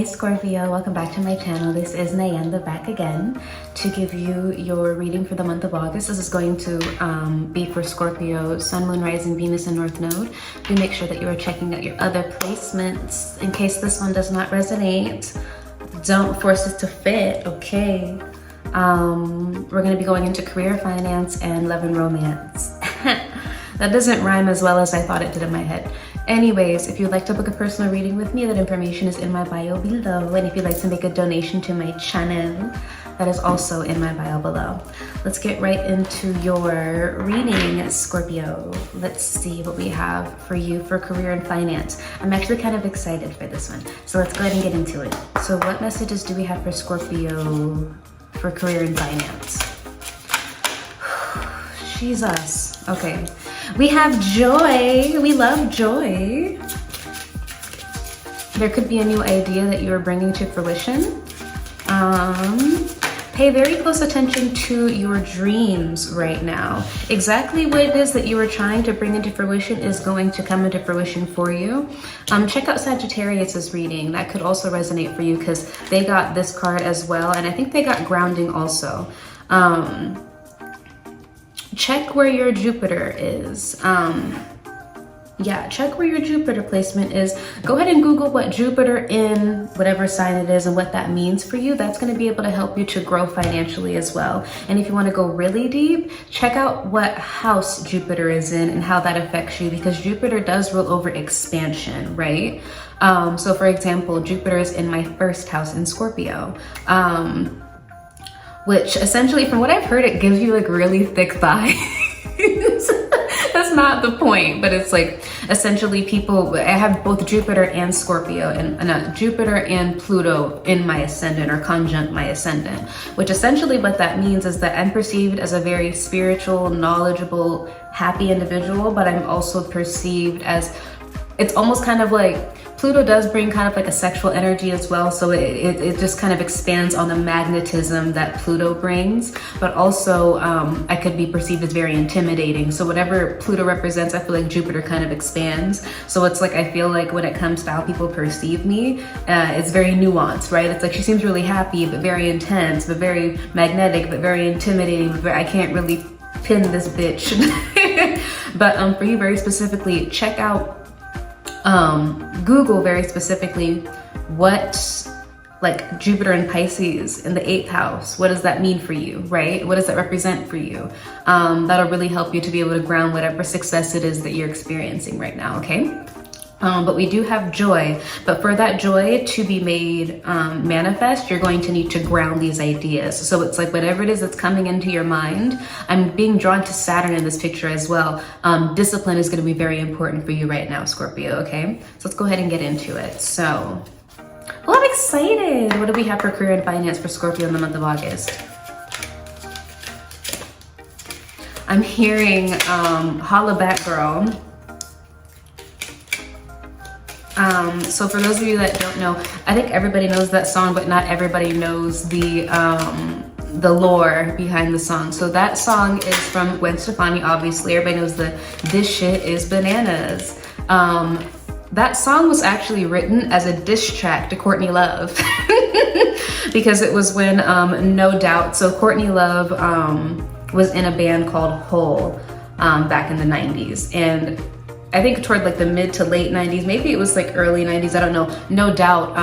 Scorpio, welcome back to my channel. This is Nayenda back again to give you your reading for the month of August. This is going to be for Scorpio, Sun, Moon, Rising, Venus, and North Node. Do make sure that you are checking out your other placements in case this one does not resonate. Don't force it to fit, okay? We're going to be going into career, finance, and love and romance. That doesn't rhyme as well as I thought it did in my head. Anyways, if you'd like to book a personal reading with me, that information is in my bio below. And if you'd like to make a donation to my channel, that is also in my bio below. Let's get right into your reading, Scorpio. Let's see what we have for you for career and finance. I'm actually kind of excited for this one. So let's go ahead and get into it. So what messages do we have for Scorpio for career and finance? Jesus. Okay. We have joy. We love joy. There could be a new idea that you are bringing to fruition. Pay very close attention to your dreams right now. Exactly what it is that you are trying to bring into fruition is going to come into fruition for you. Check out Sagittarius's reading. That could also resonate for you because they got this card as well. And I think they got grounding also. Check where your Jupiter is. Yeah, check where your Jupiter placement is. Go ahead and Google what Jupiter in whatever sign it is and what that means for you. That's going to be able to help you to grow financially as well. And if you want to go really deep, check out what house Jupiter is in and how that affects you, because Jupiter does rule over expansion, right? So for example, Jupiter is in my first house in Scorpio. Which essentially, from what I've heard, it gives you like really thick thighs. That's not the point, but it's like essentially people, I have both Jupiter and Scorpio and Jupiter and Pluto in my ascendant or conjunct my ascendant, which essentially what that means is that I'm perceived as a very spiritual, knowledgeable, happy individual, but I'm also perceived as, it's almost kind of like, Pluto does bring kind of like a sexual energy as well, so it just kind of expands on the magnetism that Pluto brings, but also I could be perceived as very intimidating. So whatever Pluto represents, I feel like Jupiter kind of expands. So it's like, I feel like when it comes to how people perceive me, it's very nuanced, right? It's like she seems really happy, but very intense, but very magnetic, but very intimidating, but I can't really pin this bitch. But for you very specifically, check out Google very specifically what like Jupiter and Pisces in the 8th house, what does that mean for you, right? What does that represent for you? That'll really help you to be able to ground whatever success it is that you're experiencing right now, okay? But we do have joy, but for that joy to be made manifest, you're going to need to ground these ideas. So it's like whatever it is that's coming into your mind, I'm being drawn to Saturn in this picture as well. Discipline is going to be very important for you right now, Scorpio, okay? So let's go ahead and get into it. So, well, I'm excited. What do we have for career and finance for Scorpio in the month of August? I'm hearing Holla Back Girl. So for those of you that don't know, I think everybody knows that song, but not everybody knows the lore behind the song. So that song is from Gwen Stefani, obviously. Everybody knows the This Shit Is Bananas. That song was actually written as a diss track to Courtney Love. Because it was when No Doubt, so Courtney Love was in a band called Hole back in the 90s. And I think toward like the mid to late 90s, maybe it was like early 90s, I don't know. No Doubt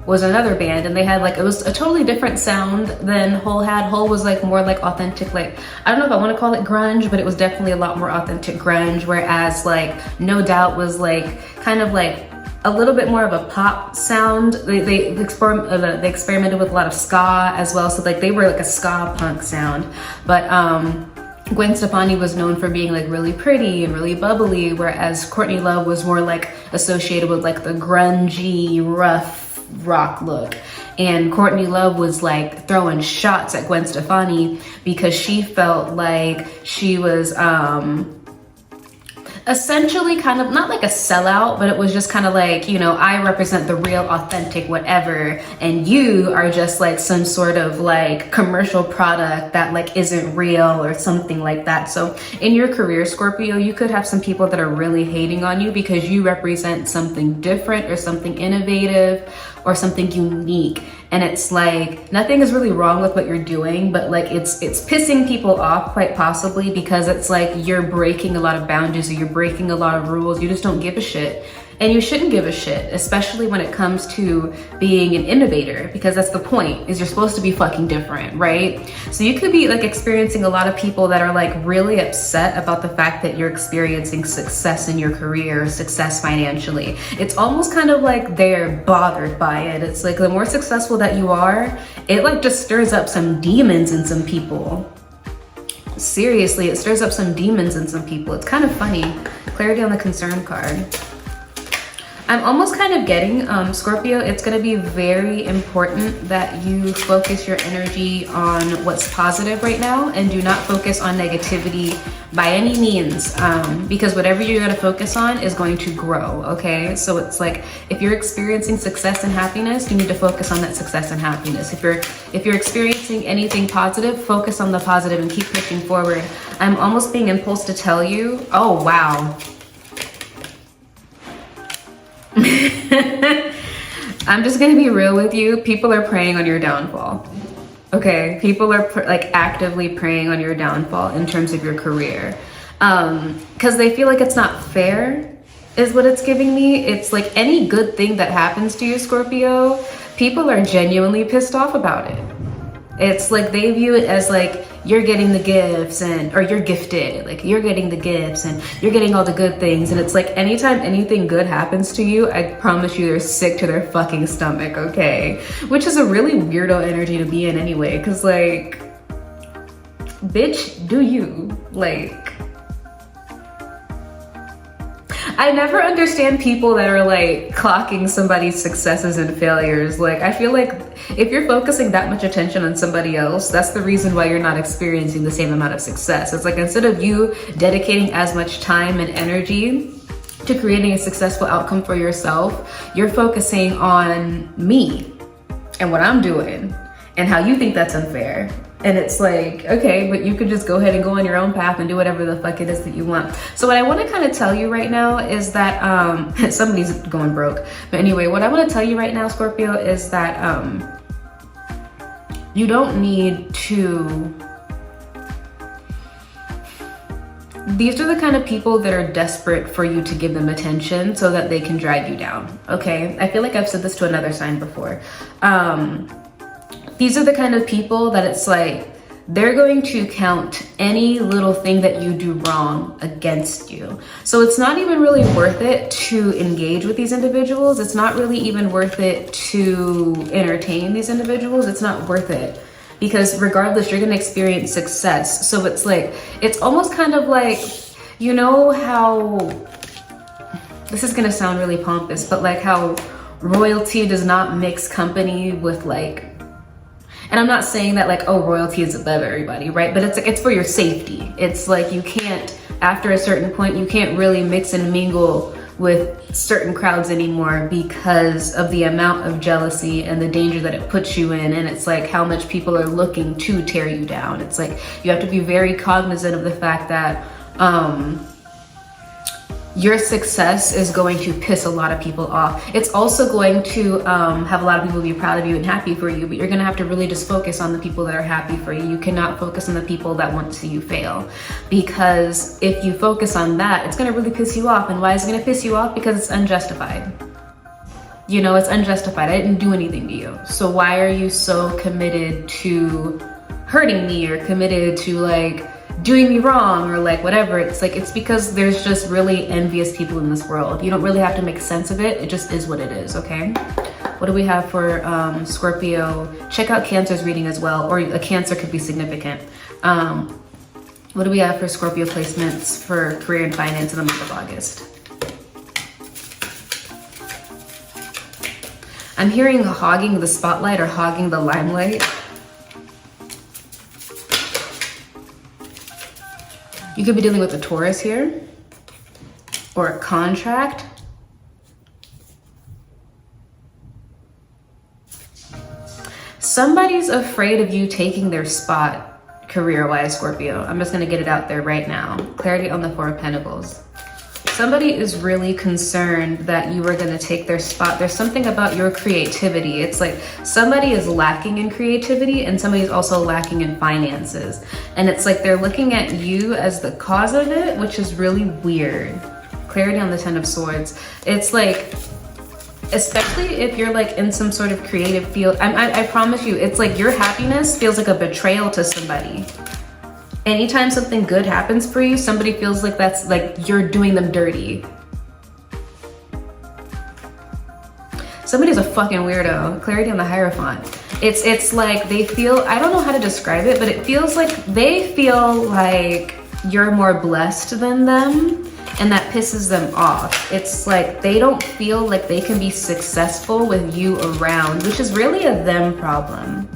was another band, and they had like, it was a totally different sound than Hole had. Hole was like more like authentic, like, I don't know if I want to call it grunge, but it was definitely a lot more authentic grunge, whereas like No Doubt was like kind of like a little bit more of a pop sound. They experimented with a lot of ska as well, so like they were like a ska punk sound. But Gwen Stefani was known for being like really pretty and really bubbly, whereas Courtney Love was more like associated with like the grungy, rough rock look. And Courtney Love was like throwing shots at Gwen Stefani because she felt like she was essentially kind of not like a sellout, but it was just kind of like, you know, I represent the real authentic whatever, and you are just like some sort of like commercial product that like isn't real or something like that. So in your career, Scorpio, you could have some people that are really hating on you because you represent something different or something innovative or something unique. And it's like, nothing is really wrong with what you're doing, but like it's pissing people off quite possibly, because it's like you're breaking a lot of boundaries, or you're breaking a lot of rules. You just don't give a shit. And you shouldn't give a shit, especially when it comes to being an innovator, because that's the point, is you're supposed to be fucking different, right? So you could be like experiencing a lot of people that are like really upset about the fact that you're experiencing success in your career, success financially. It's almost kind of like they're bothered by it. It's like the more successful that you are, it like just stirs up some demons in some people. Seriously, it stirs up some demons in some people. It's kind of funny. Clarity on the concern card. I'm almost kind of getting, Scorpio, it's going to be very important that you focus your energy on what's positive right now, and do not focus on negativity by any means, because whatever you're going to focus on is going to grow, okay? So it's like, if you're experiencing success and happiness, you need to focus on that success and happiness. If you're experiencing anything positive, focus on the positive and keep pushing forward. I'm almost being impulsed to tell you, oh, wow. I'm just gonna be real with you. People are preying on your downfall. Okay, people are like actively preying on your downfall in terms of your career, because they feel like it's not fair, is what it's giving me. It's like any good thing that happens to you, Scorpio, people are genuinely pissed off about it. It's like they view it as like you're getting the gifts, or you're gifted, like you're getting the gifts and you're getting all the good things. And it's like anytime anything good happens to you, I promise you they're sick to their fucking stomach, okay? Which is a really weirdo energy to be in anyway, because like, bitch, do you? Like, I never understand people that are like clocking somebody's successes and failures. Like, I feel like if you're focusing that much attention on somebody else, that's the reason why you're not experiencing the same amount of success. It's like, instead of you dedicating as much time and energy to creating a successful outcome for yourself, you're focusing on me and what I'm doing and how you think that's unfair. And it's like, okay, but you could just go ahead and go on your own path and do whatever the fuck it is that you want. So what I want to kind of tell you right now is that, somebody's going broke. But anyway, what I want to tell you right now, Scorpio, is that you don't need to, these are the kind of people that are desperate for you to give them attention so that they can drag you down, okay? I feel like I've said this to another sign before. These are the kind of people that it's like, they're going to count any little thing that you do wrong against you. So it's not even really worth it to engage with these individuals. It's not really even worth it to entertain these individuals. It's not worth it, because regardless, you're gonna experience success. So it's like, it's almost kind of like, you know how, this is gonna sound really pompous, but like how royalty does not mix company with like, and I'm not saying that like, oh, royalty is above everybody, right? But it's like, it's for your safety. It's like, you can't, after a certain point, you can't really mix and mingle with certain crowds anymore because of the amount of jealousy and the danger that it puts you in. And it's like how much people are looking to tear you down. It's like, you have to be very cognizant of the fact that, your success is going to piss a lot of people off. It's also going to have a lot of people be proud of you and happy for you, but you're gonna have to really just focus on the people that are happy for you. You cannot focus on the people that want to see you fail, because if you focus on that, it's gonna really piss you off. And why is it gonna piss you off? Because it's unjustified. You know, it's unjustified. I didn't do anything to you. So why are you so committed to hurting me, or committed to like doing me wrong, or like whatever? It's like, it's because there's just really envious people in this world. You don't really have to make sense of it. It just is what it is, okay? What do we have for Scorpio? Check out Cancer's reading as well, or a Cancer could be significant. What do we have for Scorpio placements for career and finance in the month of August? I'm hearing hogging the spotlight or hogging the limelight. You could be dealing with a Taurus here, or a contract. Somebody's afraid of you taking their spot career-wise, Scorpio. I'm just gonna get it out there right now. Clarity on the Four of Pentacles. Somebody is really concerned that you are going to take their spot. There's something about your creativity. It's like somebody is lacking in creativity and somebody's also lacking in finances. And it's like they're looking at you as the cause of it, which is really weird. Clarity on the Ten of Swords. It's like, especially if you're like in some sort of creative field, I promise you, it's like your happiness feels like a betrayal to somebody. Anytime something good happens for you, somebody feels like that's like you're doing them dirty. Somebody's a fucking weirdo. Clarity on the Hierophant. It's like they feel, I don't know how to describe it, but it feels like they feel like you're more blessed than them, and that pisses them off. It's like they don't feel like they can be successful with you around, which is really a them problem.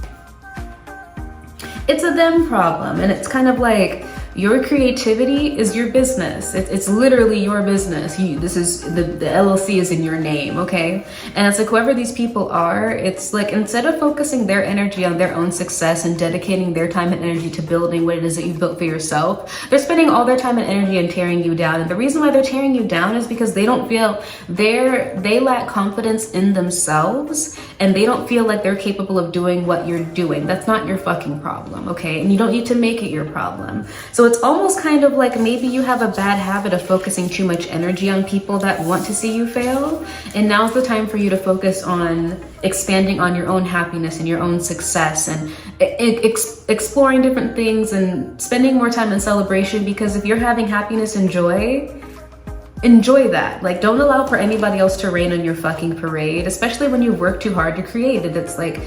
It's a them problem, and it's kind of like your creativity is your business. It's literally your business. This is the LLC is in your name, okay? And it's like whoever these people are, it's like instead of focusing their energy on their own success and dedicating their time and energy to building what it is that you built for yourself, they're spending all their time and energy and tearing you down. And the reason why they're tearing you down is because they don't feel they lack confidence in themselves, and they don't feel like they're capable of doing what you're doing. That's not your fucking problem, okay? And you don't need to make it your problem. So it's almost kind of like maybe you have a bad habit of focusing too much energy on people that want to see you fail. And now's the time for you to focus on expanding on your own happiness and your own success, and exploring different things and spending more time in celebration. Because if you're having happiness and joy, enjoy that. Like, don't allow for anybody else to rain on your fucking parade, especially when you work too hard to create it. It's like,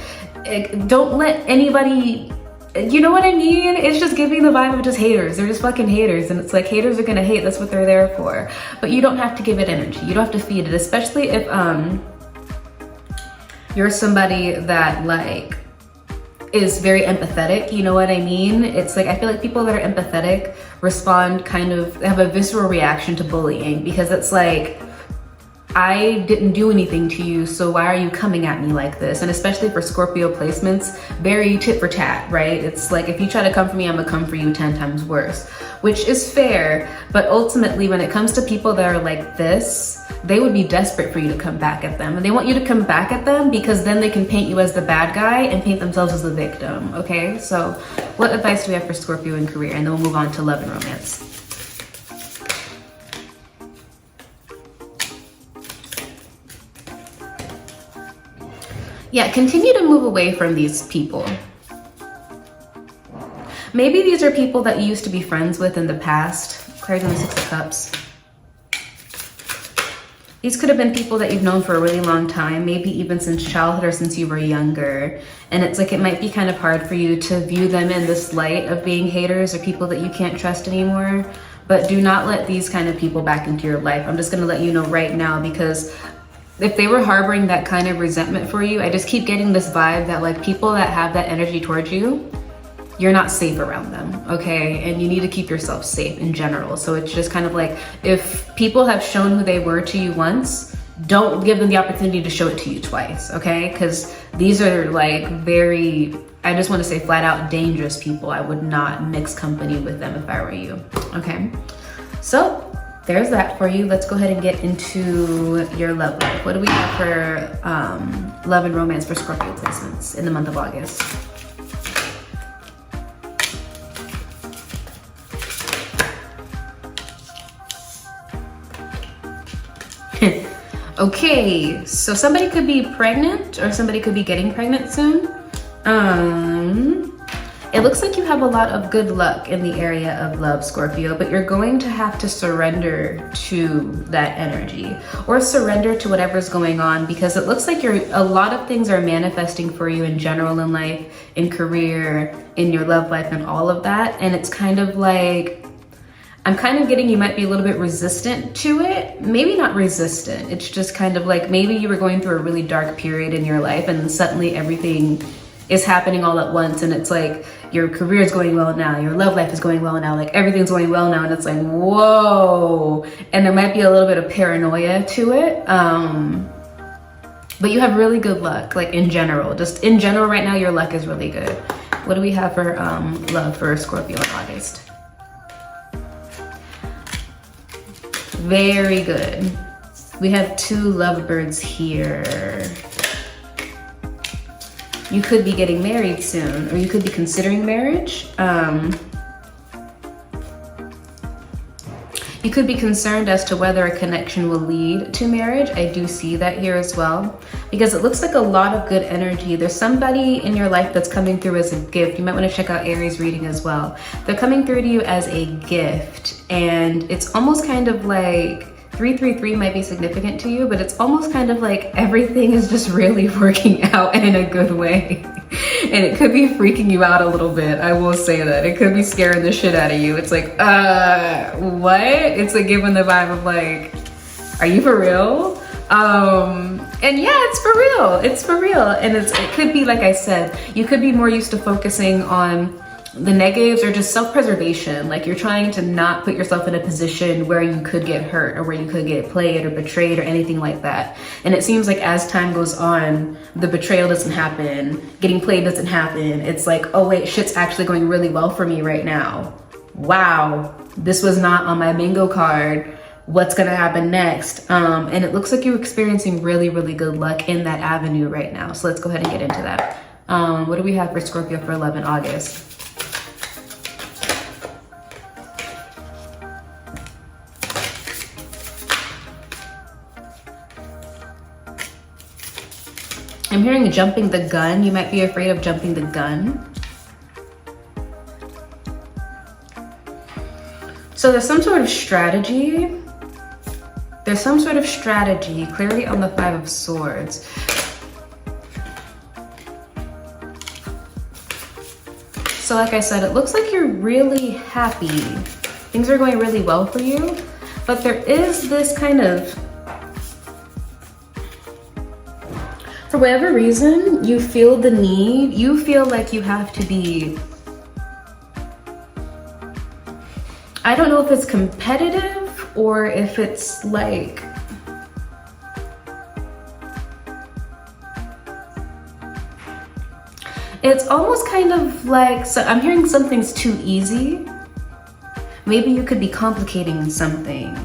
don't let anybody, you know what I mean? It's just giving the vibe of just haters. They're just fucking haters. And it's like, haters are gonna hate. That's what they're there for. But you don't have to give it energy. You don't have to feed it, especially if you're somebody that like is very empathetic, you know what I mean? It's like, I feel like people that are empathetic respond kind of, have a visceral reaction to bullying, because it's like, I didn't do anything to you, so why are you coming at me like this? And especially for Scorpio placements, very tit for tat, right? It's like, if you try to come for me, I'm gonna come for you 10 times worse, which is fair. But ultimately, when it comes to people that are like this, they would be desperate for you to come back at them. And they want you to come back at them because then they can paint you as the bad guy and paint themselves as the victim, okay? So what advice do we have for Scorpio in career? And then we'll move on to love and romance. Yeah, continue to move away from these people. Maybe these are people that you used to be friends with in the past. Clarity on the Six of Cups. These could have been people that you've known for a really long time, maybe even since childhood or since you were younger. And it's like, it might be kind of hard for you to view them in this light of being haters or people that you can't trust anymore. But do not let these kind of people back into your life. I'm just gonna let you know right now, because if they were harboring that kind of resentment for you, I just keep getting this vibe that like people that have that energy towards you, you're not safe around them, okay? And you need to keep yourself safe in general. So it's just kind of like, if people have shown who they were to you once, don't give them the opportunity to show it to you twice, okay? Because these are like very, I just want to say flat out dangerous people. I would not mix company with them if I were you, okay? So there's that for you. Let's go ahead and get into your love life. What do we have for love and romance for Scorpio placements in the month of August? Okay, so somebody could be pregnant or somebody could be getting pregnant soon. It looks like you have a lot of good luck in the area of love, Scorpio, but you're going to have to surrender to that energy or surrender to whatever's going on, because it looks like a lot of things are manifesting for you in general in life, in career, in your love life, and all of that. And it's kind of like, I'm kind of getting you might be a little bit resistant to it. Maybe not resistant. It's just kind of like maybe you were going through a really dark period in your life and suddenly everything is happening all at once, and it's like your career is going well now, your love life is going well now, like everything's going well now, and it's like, whoa. And there might be a little bit of paranoia to it. But you have really good luck, like in general. Just in general right now, your luck is really good. What do we have for love for Scorpio in August? Very good. We have 2 lovebirds here. You could be getting married soon, or you could be considering marriage. You could be concerned as to whether a connection will lead to marriage. I do see that here as well, because it looks like a lot of good energy. There's somebody in your life that's coming through as a gift. You might want to check out Aries reading as well. They're coming through to you as a gift, and it's almost kind of like 333 might be significant to you, but it's almost kind of like everything is just really working out in a good way. And it could be freaking you out a little bit. I will say that. It could be scaring the shit out of you. It's like, what? It's like giving the vibe of like, are you for real? And yeah, it's for real. It's for real. And it could be, like I said, you could be more used to focusing on the negatives or just self-preservation. Like you're trying to not put yourself in a position where you could get hurt or where you could get played or betrayed or anything like that. And it seems like as time goes on, the betrayal doesn't happen, getting played doesn't happen. It's like, oh wait, shit's actually going really well for me right now. Wow, this was not on my bingo card. What's gonna happen next? And it looks like you're experiencing really, really good luck in that avenue right now. So let's go ahead and get into that. What do we have for Scorpio for 11 August? I'm hearing jumping the gun. You might be afraid of jumping the gun. So there's some sort of strategy. There's some sort of strategy. Clarity on the 5 of Swords. So like I said, it looks like you're really happy. Things are going really well for you. But there is this kind of, for whatever reason, you feel the need, you feel like you have to be, I don't know if it's competitive or if it's like, it's almost kind of like, so I'm hearing something's too easy. Maybe you could be complicating something.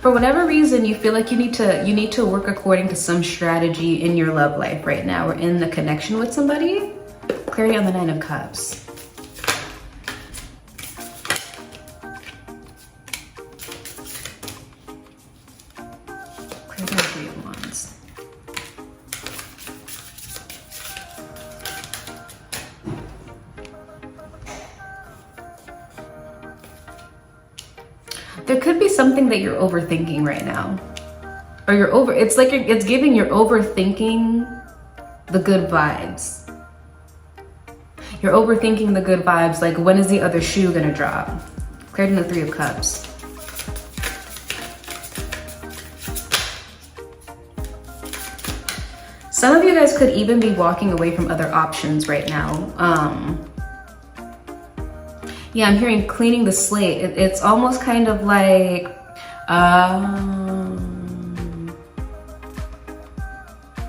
For whatever reason, you feel like you need to work according to some strategy in your love life right now or in the connection with somebody. Clarity on the 9 of Cups. Clarity on the 3 of Wands. There could be something that you're overthinking right now. Or it's like it's giving you're overthinking the good vibes. You're overthinking the good vibes, like when is the other shoe gonna drop? Clarity on the 3 of Cups. Some of you guys could even be walking away from other options right now. Yeah, I'm hearing cleaning the slate. It's almost kind of like, I'm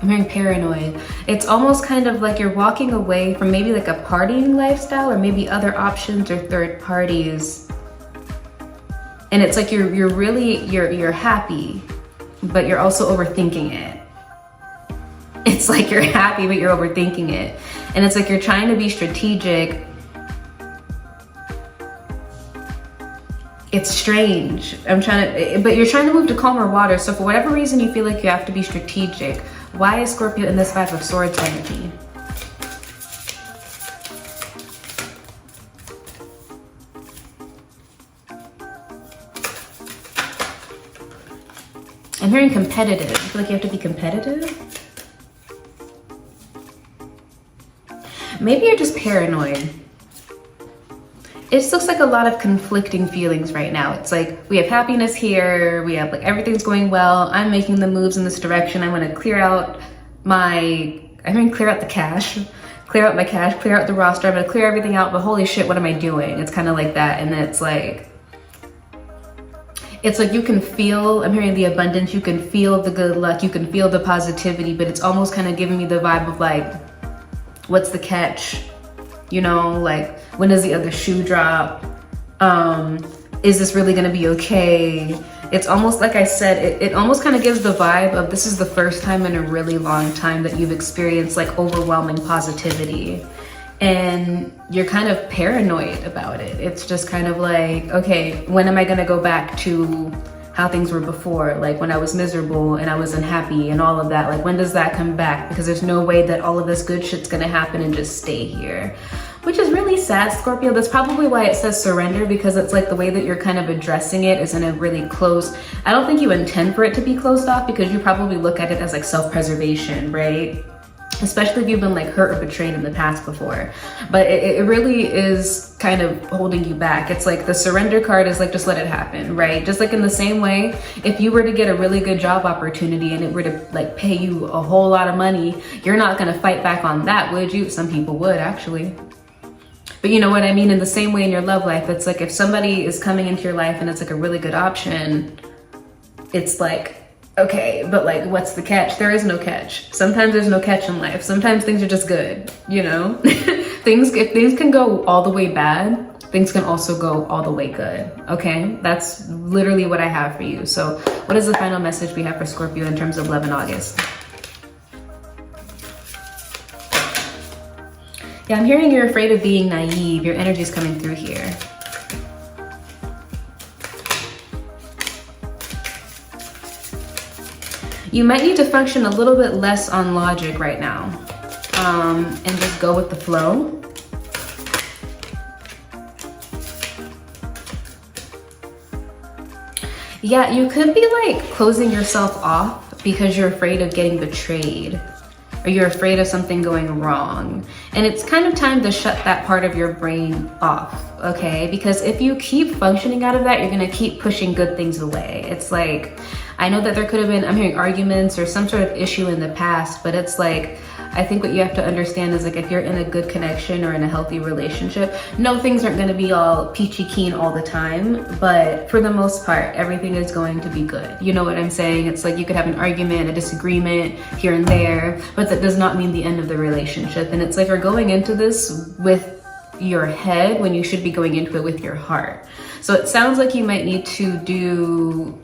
hearing paranoid. It's almost kind of like you're walking away from maybe like a partying lifestyle or maybe other options or third parties. And it's like you're happy, but you're also overthinking it. It's like you're happy, but you're overthinking it. And it's like you're trying to be strategic. It's strange. But you're trying to move to calmer water. So for whatever reason, you feel like you have to be strategic. Why is Scorpio in this 5 of Swords energy? I'm hearing competitive. I feel like you have to be competitive. Maybe you're just paranoid. It just looks like a lot of conflicting feelings right now. It's like we have happiness here, we have like everything's going well, I'm making the moves in this direction, I want to clear out clear out the cash, clear out my cash, clear out the roster, I'm gonna clear everything out, but holy shit, what am I doing? It's kind of like that. And then it's like you can feel, I'm hearing the abundance, you can feel the good luck, you can feel the positivity, but it's almost kind of giving me the vibe of like, what's the catch? You know, like when does the other shoe drop? is this really gonna be okay? It's almost like I said, it almost kind of gives the vibe of this is the first time in a really long time that you've experienced like overwhelming positivity. And you're kind of paranoid about it. It's just kind of like, okay, when am I gonna go back to how things were before? Like when I was miserable and I was unhappy and all of that, like when does that come back? Because there's no way that all of this good shit's gonna happen and just stay here. Which is really sad, Scorpio. That's probably why it says surrender, because it's like the way that you're kind of addressing it is in a really closed, I don't think you intend for it to be closed off, because you probably look at it as like self-preservation, right? Especially if you've been like hurt or betrayed in the past before. But it really is kind of holding you back. It's like the surrender card is like, just let it happen, right? Just like in the same way, if you were to get a really good job opportunity and it were to like pay you a whole lot of money, you're not gonna fight back on that, would you? Some people would, actually. But you know what I mean? In the same way in your love life, it's like if somebody is coming into your life and it's like a really good option, it's like, okay, but like, what's the catch? There is no catch. Sometimes there's no catch in life. Sometimes things are just good, you know? If things can go all the way bad, things can also go all the way good, okay? That's literally what I have for you. So what is the final message we have for Scorpio in terms of love in August? Yeah, I'm hearing you're afraid of being naive. Your energy is coming through here. You might need to function a little bit less on logic right now, and just go with the flow. Yeah, you could be like closing yourself off because you're afraid of getting betrayed, or you're afraid of something going wrong. And it's kind of time to shut that part of your brain off, okay? Because if you keep functioning out of that, you're gonna keep pushing good things away. It's like, I know that there could have been, I'm hearing arguments or some sort of issue in the past, but it's like, I think what you have to understand is like, if you're in a good connection or in a healthy relationship, no, things aren't gonna be all peachy keen all the time, but for the most part, everything is going to be good. You know what I'm saying? It's like you could have an argument, a disagreement here and there, but that does not mean the end of the relationship. And it's like you're going into this with your head when you should be going into it with your heart. So it sounds like you might need to do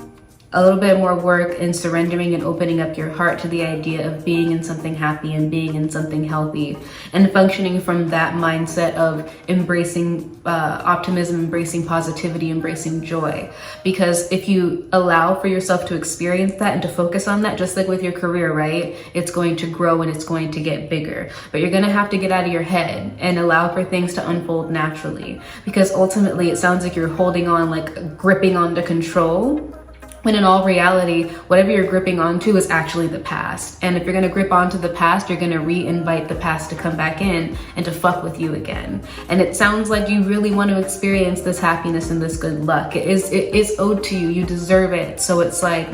a little bit more work in surrendering and opening up your heart to the idea of being in something happy and being in something healthy, and functioning from that mindset of embracing optimism, embracing positivity, embracing joy. Because if you allow for yourself to experience that and to focus on that, just like with your career, right? It's going to grow and it's going to get bigger. But you're gonna have to get out of your head and allow for things to unfold naturally. Because ultimately it sounds like you're holding on, like gripping onto control, when in all reality, whatever you're gripping onto is actually the past. And if you're gonna grip onto the past, you're gonna re-invite the past to come back in and to fuck with you again. And it sounds like you really want to experience this happiness and this good luck. It is owed to you, you deserve it. So it's like,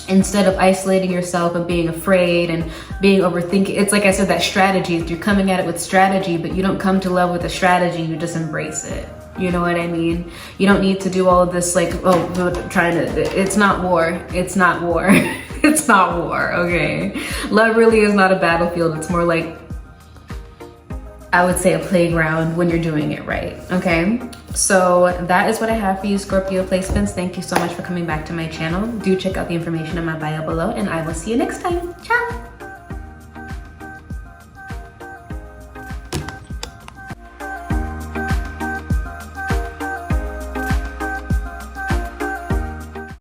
instead of isolating yourself and being afraid and being overthinking, it's like I said, that strategy, you're coming at it with strategy, but you don't come to love with a strategy, you just embrace it. You know what I mean? You don't need to do all of this like, it's not war. It's not war. It's not war, okay? Love really is not a battlefield. It's more like, I would say, a playground when you're doing it right, okay? So that is what I have for you, Scorpio placements. Thank you so much for coming back to my channel. Do check out the information in my bio below, and I will see you next time. Ciao!